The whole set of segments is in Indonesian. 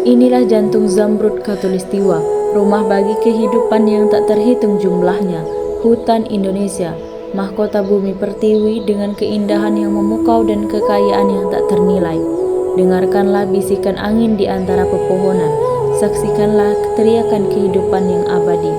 Inilah jantung Zamrud Khatulistiwa, rumah bagi kehidupan yang tak terhitung jumlahnya. Hutan Indonesia, mahkota bumi pertiwi dengan keindahan yang memukau dan kekayaan yang tak ternilai. Dengarkanlah bisikan angin di antara pepohonan, saksikanlah teriakan kehidupan yang abadi.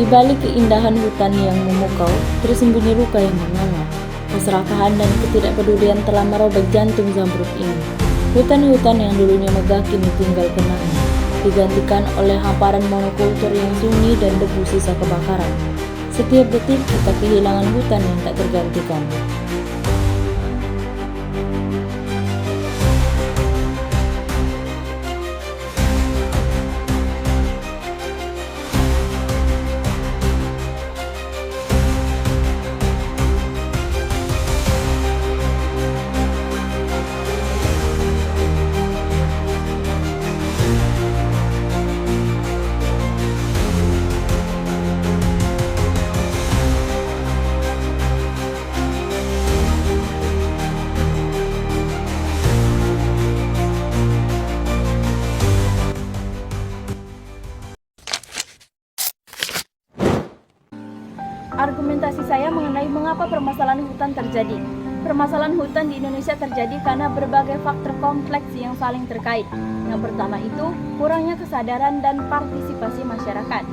Di balik keindahan hutan yang memukau, tersembunyi luka yang menganga. Keserakahan dan ketidakpedulian telah merobek jantung Zamrud ini. Hutan-hutan yang dulunya megah kini tinggal kenangan, digantikan oleh hamparan monokultur yang sunyi dan debu sisa kebakaran. Setiap detik kita kehilangan hutan yang tak tergantikan. Argumentasi saya mengenai mengapa permasalahan hutan terjadi. Permasalahan hutan di Indonesia terjadi karena berbagai faktor kompleks yang saling terkait. Yang pertama itu, kurangnya kesadaran dan partisipasi masyarakat.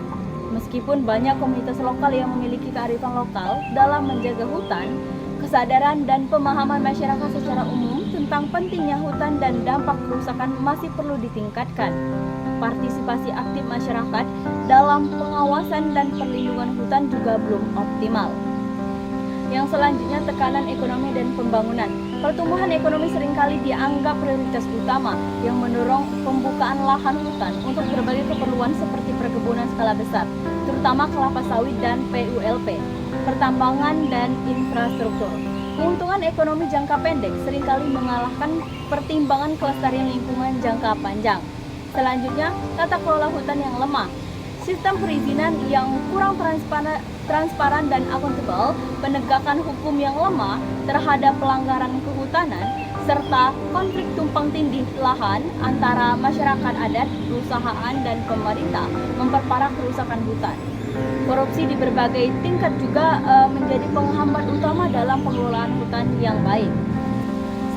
Meskipun banyak komunitas lokal yang memiliki kearifan lokal dalam menjaga hutan, kesadaran dan pemahaman masyarakat secara umum tentang pentingnya hutan dan dampak kerusakan masih perlu ditingkatkan. Partisipasi aktif masyarakat dalam pengawasan dan perlindungan hutan juga belum optimal. Yang selanjutnya, tekanan ekonomi dan pembangunan. Pertumbuhan ekonomi seringkali dianggap prioritas utama yang mendorong pembukaan lahan hutan untuk berbagai keperluan seperti perkebunan skala besar, terutama kelapa sawit dan PULP, pertambangan dan infrastruktur. Keuntungan ekonomi jangka pendek seringkali mengalahkan pertimbangan kelestarian lingkungan jangka panjang. Selanjutnya, tata kelola hutan yang lemah. Sistem perizinan yang kurang transparan dan akuntabel, penegakan hukum yang lemah terhadap pelanggaran kehutanan, serta konflik tumpang tindih lahan antara masyarakat adat, perusahaan, dan pemerintah memperparah kerusakan hutan. Korupsi di berbagai tingkat juga menjadi penghambat utama dalam pengelolaan hutan yang baik.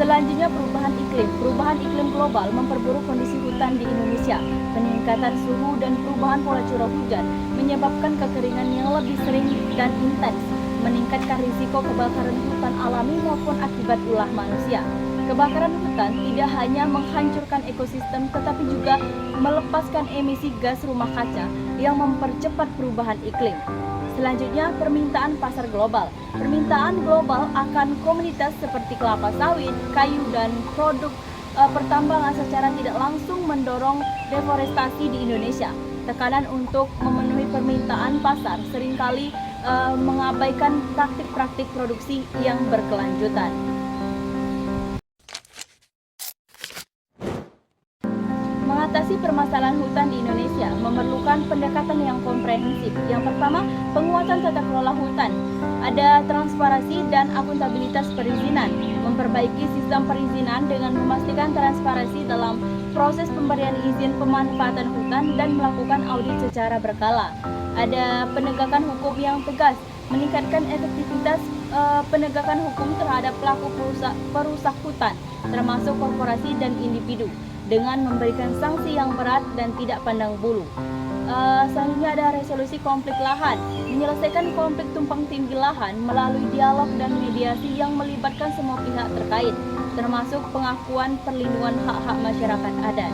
Selanjutnya, perubahan iklim. Perubahan iklim global memperburuk kondisi hutan di Indonesia. Peningkatan suhu dan perubahan pola curah hujan menyebabkan kekeringan yang lebih sering dan intens, meningkatkan risiko kebakaran hutan alami maupun akibat ulah manusia. Kebakaran hutan tidak hanya menghancurkan ekosistem, tetapi juga melepaskan emisi gas rumah kaca yang mempercepat perubahan iklim. Selanjutnya, permintaan pasar global. Permintaan global akan komoditas seperti kelapa sawit, kayu, dan produk pertambangan secara tidak langsung mendorong deforestasi di Indonesia. Tekanan untuk memenuhi permintaan pasar seringkali mengabaikan praktik-praktik produksi yang berkelanjutan. Mengatasi mengatasi permasalahan hutan di Indonesia memerlukan pendekatan yang komprehensif. Yang pertama, penguatan tata kelola hutan. Ada transparansi dan akuntabilitas perizinan, memperbaiki sistem perizinan dengan memastikan transparansi dalam proses pemberian izin pemanfaatan hutan dan melakukan audit secara berkala. Ada penegakan hukum yang tegas, meningkatkan efektivitas penegakan hukum terhadap pelaku perusak hutan, termasuk korporasi dan individu, dengan memberikan sanksi yang berat dan tidak pandang bulu. Selanjutnya ada resolusi konflik lahan, menyelesaikan konflik tumpang tindih lahan melalui dialog dan mediasi yang melibatkan semua pihak terkait, termasuk pengakuan perlindungan hak-hak masyarakat adat.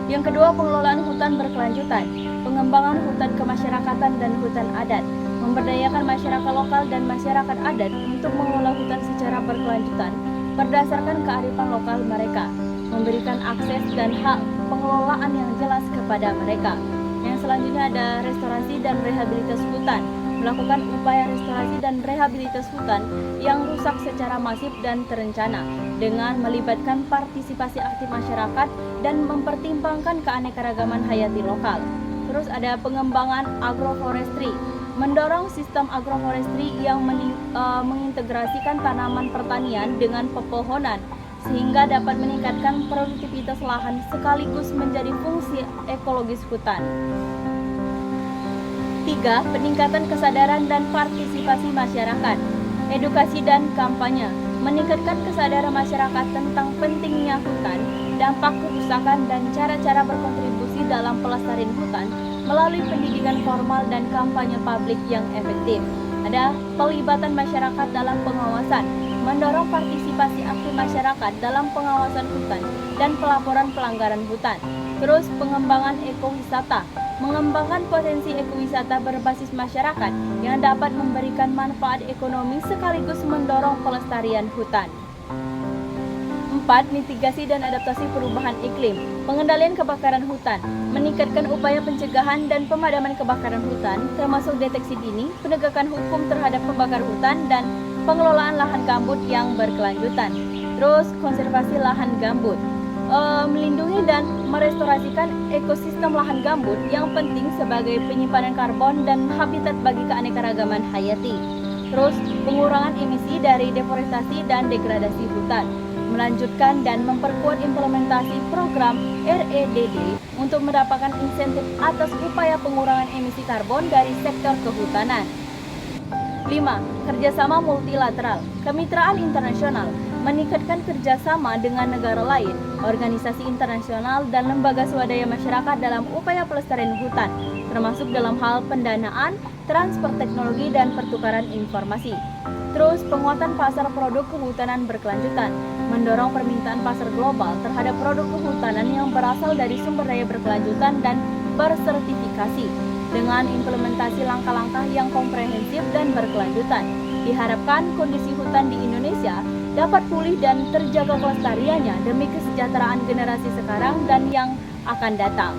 Yang kedua, pengelolaan hutan berkelanjutan, pengembangan hutan kemasyarakatan dan hutan adat, memberdayakan masyarakat lokal dan masyarakat adat untuk mengelola hutan secara berkelanjutan berdasarkan kearifan lokal mereka, memberikan akses dan hak pengelolaan yang jelas kepada mereka. Yang selanjutnya ada restorasi dan rehabilitas hutan, melakukan upaya restorasi dan rehabilitas hutan yang rusak secara masif dan terencana dengan melibatkan partisipasi aktif masyarakat dan mempertimbangkan keanekaragaman hayati lokal. Terus ada pengembangan agroforestry, mendorong sistem agroforestry yang mengintegrasikan tanaman pertanian dengan pepohonan sehingga dapat meningkatkan produktivitas lahan sekaligus menjadi fungsi ekologis hutan. 3. Peningkatan kesadaran dan partisipasi masyarakat. Edukasi dan kampanye, meningkatkan kesadaran masyarakat tentang pentingnya hutan, dampak kerusakan dan cara-cara berkontribusi dalam pelestarian hutan melalui pendidikan formal dan kampanye publik yang efektif. Ada pelibatan masyarakat dalam pengawasan, mendorong partisipasi aktif masyarakat dalam pengawasan hutan dan pelaporan pelanggaran hutan. Terus pengembangan ekowisata, mengembangkan potensi ekowisata berbasis masyarakat yang dapat memberikan manfaat ekonomi sekaligus mendorong pelestarian hutan. 4. Mitigasi dan adaptasi perubahan iklim, pengendalian kebakaran hutan, meningkatkan upaya pencegahan dan pemadaman kebakaran hutan, termasuk deteksi dini, penegakan hukum terhadap pembakar hutan, dan pengelolaan lahan gambut yang berkelanjutan. Terus konservasi lahan gambut, melindungi dan merestorasikan ekosistem lahan gambut yang penting sebagai penyimpanan karbon dan habitat bagi keanekaragaman hayati. Terus pengurangan emisi dari deforestasi dan degradasi hutan, melanjutkan dan memperkuat implementasi program REDD untuk mendapatkan insentif atas upaya pengurangan emisi karbon dari sektor kehutanan. 5. Kerjasama multilateral, kemitraan internasional, meningkatkan kerjasama dengan negara lain, organisasi internasional, dan lembaga swadaya masyarakat dalam upaya pelestarian hutan, termasuk dalam hal pendanaan, transfer teknologi, dan pertukaran informasi. Terus penguatan pasar produk kehutanan berkelanjutan, mendorong permintaan pasar global terhadap produk kehutanan yang berasal dari sumber daya berkelanjutan dan bersertifikasi dengan implementasi langkah-langkah yang komprehensif dan berkelanjutan. Diharapkan kondisi hutan di Indonesia dapat pulih dan terjaga kelestariannya demi kesejahteraan generasi sekarang dan yang akan datang.